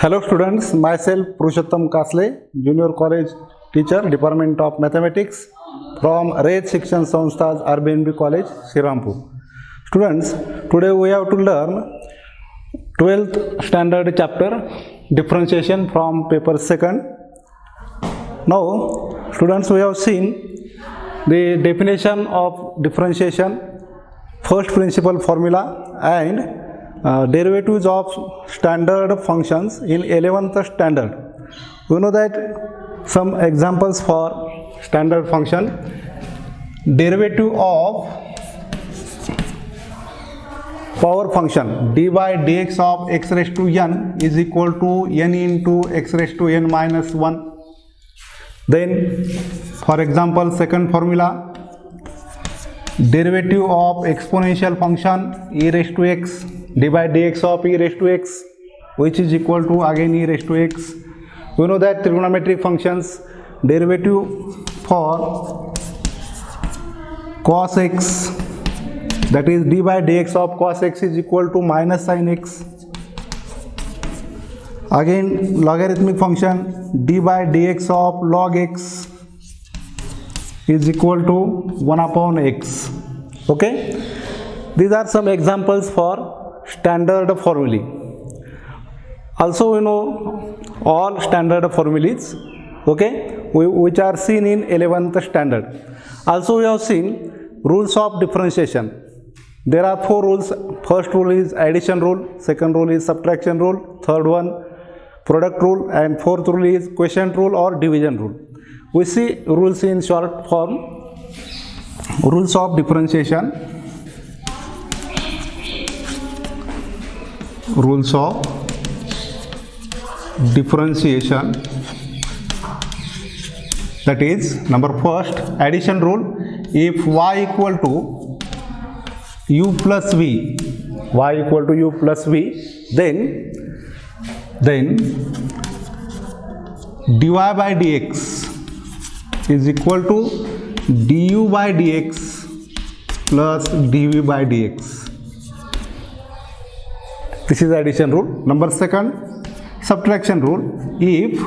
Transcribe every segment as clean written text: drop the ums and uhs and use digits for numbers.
Hello students, myself Purushottam Kasle, Junior College Teacher, Department of Mathematics from Raj Shikshan Samstha's RBNB College, Srirampur. Students, today we have to learn 12th standard chapter differentiation from paper 2nd. Now, students, we have seen the definition of differentiation, first principle formula and derivatives of standard functions in 11th standard. We know that some examples for standard function: derivative of power function dy dx of x raised to n is equal to n into x raised to n minus 1. Then, for example, second formula: derivative of exponential function e raised to x dy dx of e raised to x, which is equal to again e raised to x. We know that trigonometric functions derivative for cos x, that is dy dx of cos x, is equal to minus sin x. Again, logarithmic function dy dx of log x is equal to 1 upon x. Okay, these are some examples for standard formulae. Also, we know all standard formulas, okay, which are seen in 11th standard. Also, we have seen rules of differentiation. There are 4 rules. First rule is addition rule, second rule is subtraction rule, third one product rule, and fourth rule is quotient rule or division rule. We see rules in short form. Rules of differentiation. Rules of differentiation, that is, number first, addition rule: if y equal to u plus v, then dy by dx is equal to du by dx plus dv by dx. This is addition rule. Number second, subtraction rule: if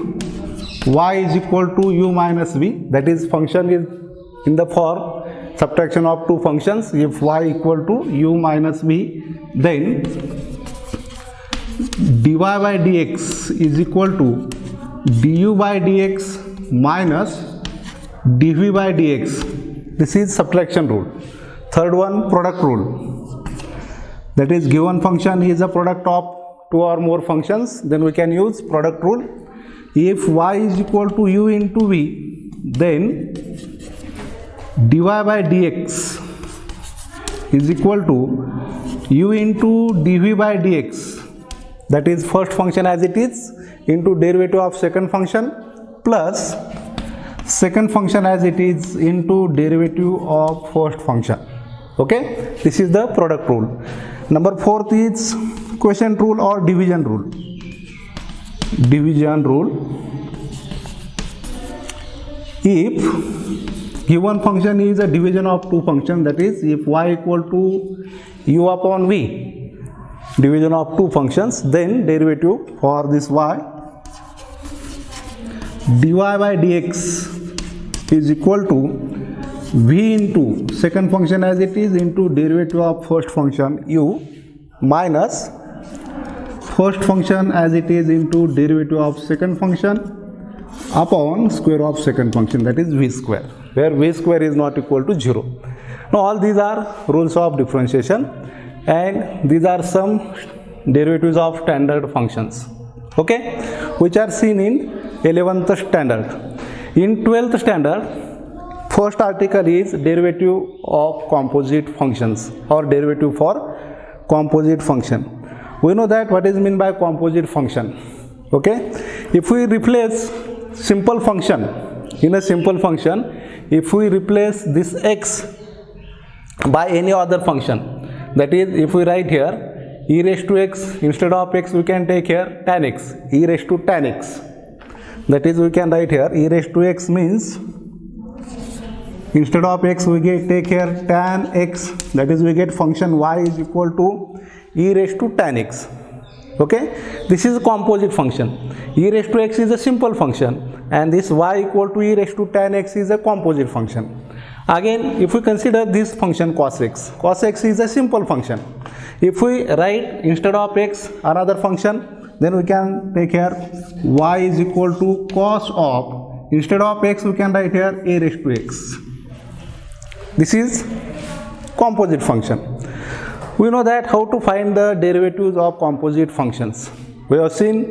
y is equal to u minus v, that is, function is in the form subtraction of two functions. If y equal to u minus v, then dy by dx is equal to du by dx minus dv by dx. This is subtraction rule. Third one, product rule. That is, given function is a product of two or more functions, then we can use product rule. If y is equal to u into v, then dy by dx is equal to u into dv by dx, that is, first function as it is into derivative of second function plus second function as it is into derivative of first function. Okay, this is the product rule. Number fourth is quotient rule or division rule. Division rule: if given function is a division of two functions, that is, if y equal to u upon v, division of two functions, then derivative for this y, dy by dx is equal to v into second function as it is into derivative of first function u minus first function as it is into derivative of second function upon square of second function, that is v square, where v square is not equal to 0. Now, all these are rules of differentiation, and these are some derivatives of standard functions, okay, which are seen in 11th standard. In 12th standard, first article is derivative of composite functions or derivative for composite function. We know that what is meant by composite function. Okay, if we replace simple function in a simple function, if we replace this x by any other function, that is, if we write here e raised to x, instead of x we can take here tan x, e raised to tan x, that is, we can write here e raised to x means instead of x we take here tan x, that is, we get function y is equal to e raised to tan x. Okay, this is a composite function. E raised to x is a simple function, and this y equal to e raised to tan x is a composite function. Again, if we consider this function cos x is a simple function. If we write instead of x another function, then we can take here y is equal to cos of, instead of x we can write here a raised to x. This is composite function. We know that how to find the derivatives of composite functions. We have seen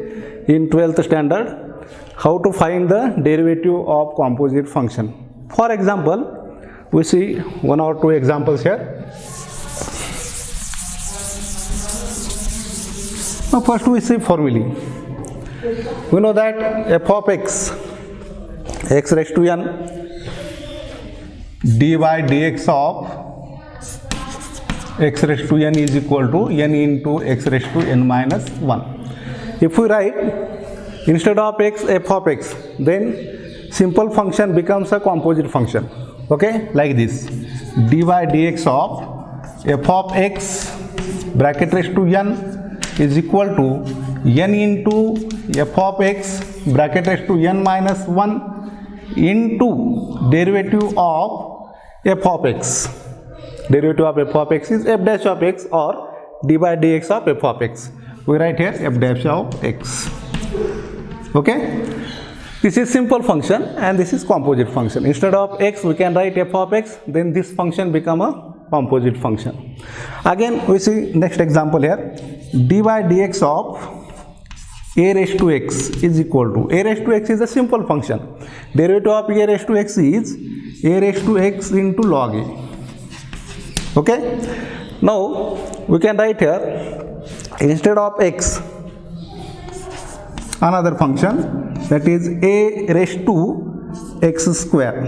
in 12th standard how to find the derivative of composite function. For example, we see one or two examples here. Now first we see formulae. We know that f of x raised to n, dy dx of x raised to n is equal to n into x raised to n minus 1. If we write instead of x f of x, then simple function becomes a composite function. Okay, like this, dy dx of f of x bracket raised to n is equal to n into f of x bracket raised to n minus 1 into derivative of f of x. Derivative of f of x is f dash of x or dy dx of f of x. We write here f dash of x. Okay, this is simple function and this is composite function. Instead of x we can write f of x, then this function become a composite function. Again we see next example here, dy dx of a raised to x is equal to, a raised to x is a simple function. Derivative of a raised to x is a raised to x into log a. Okay, now we can write here instead of x another function, that is a raised to x square,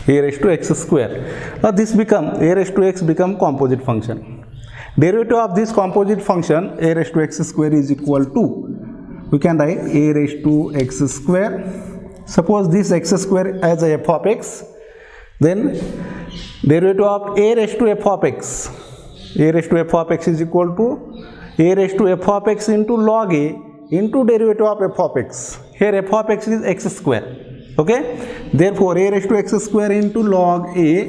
a raised to x square. Now this become a raised to x become composite function. Derivative of this composite function a raised to x square is equal to, we can write a raised to x square. Suppose this x square as a f of x, then derivative of a raised to f of x, a raised to f of x is equal to a raised to f of x into log a into derivative of f of x. Here f of x is x square. Okay, therefore a raised to x square into log a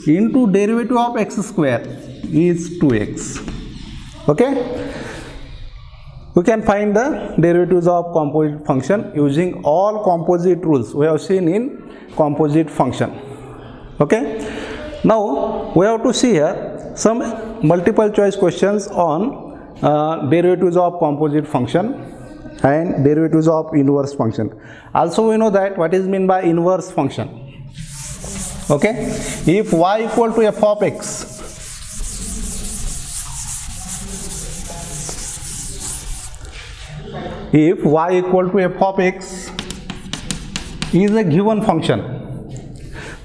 into derivative of x square is 2x. Okay, we can find the derivatives of composite function using all composite rules we have seen in composite function. Okay, now we have to see here some multiple choice questions on derivatives of composite function and derivatives of inverse function. Also we know that what is meant by inverse function. Okay, if y equal to f of x, if y equal to f of x is a given function,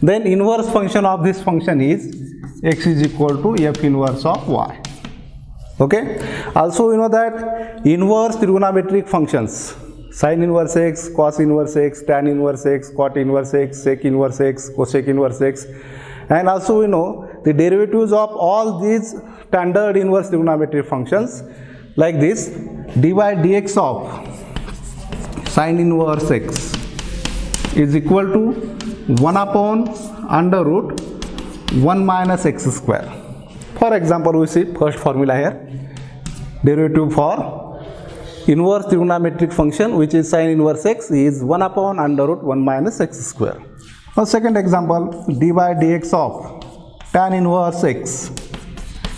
then inverse function of this function is x is equal to f inverse of y. Okay, also we know that inverse trigonometric functions, sin inverse x, cos inverse x, tan inverse x, cot inverse x, sec inverse x, cosec inverse x, and also we know the derivatives of all these standard inverse trigonometric functions, like this, dy dx of sin inverse x is equal to 1 upon under root 1 minus x square. For example, we see first formula here, derivative for inverse trigonometric function which is sin inverse x is 1 upon under root 1 minus x square. Now second example, dy dx of tan inverse x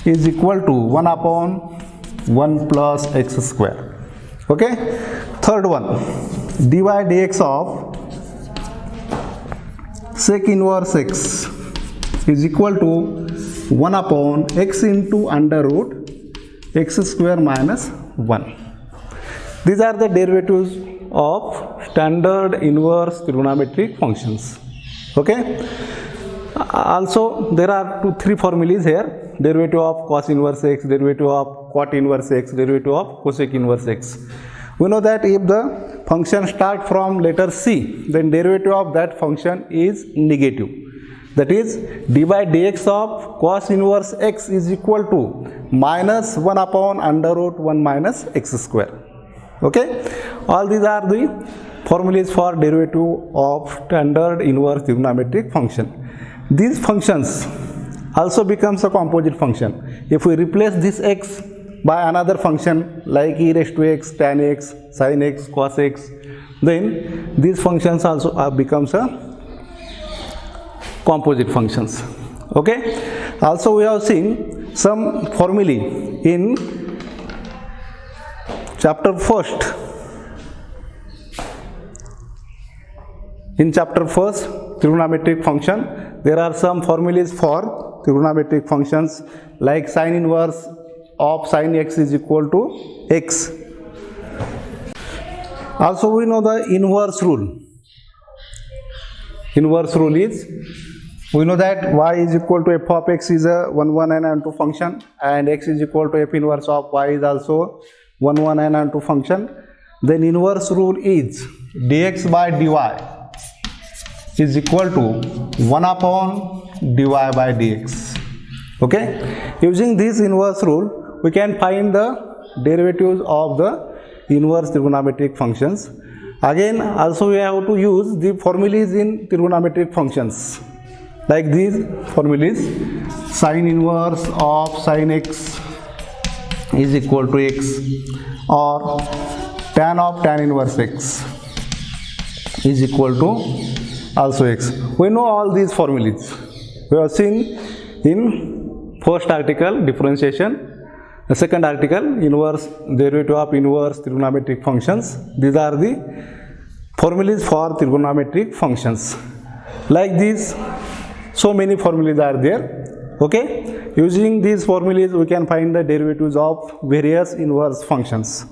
is equal to 1 upon 1 plus x square. Okay, third one, dy dx of sec inverse x is equal to 1 upon x into under root x square minus 1. These are the derivatives of standard inverse trigonometric functions. Okay, also there are three formulas here, derivative of cos inverse x, derivative of cot inverse x, derivative of cosec inverse x. We know that if the function start from letter c, then derivative of that function is negative. that is d by dx of cos inverse x is equal to minus 1 upon under root 1 minus x square. Okay, all these are the formulas for derivative of standard inverse trigonometric function. These functions also becomes a composite function. If we replace this x by another function like e raised to x, tan x, sin x, cos x, then these functions also becomes a composite functions. Okay, also we have seen some formulae in chapter first. In chapter first, trigonometric function, there are some formulas for trigonometric functions like sin inverse of sin x is equal to x. Also we know the inverse rule. Inverse rule is, we know that y is equal to f of x is a 1 1 and 2 function, and x is equal to f inverse of y is also 1 1 and 2 function. Then inverse rule is dx by dy is equal to 1 upon dy by dx. Okay, using this inverse rule we can find the derivatives of the inverse trigonometric functions. Again, also we have to use the formulas in trigonometric functions like these formulas: sin inverse of sin x is equal to x, or tan of tan inverse x is equal to also x. We know all these formulas. We have seen in first article differentiation, the second article inverse derivative of inverse trigonometric functions. These are the formulas for trigonometric functions. Like this, so many formulas are there. Okay, using these formulas we can find the derivatives of various inverse functions.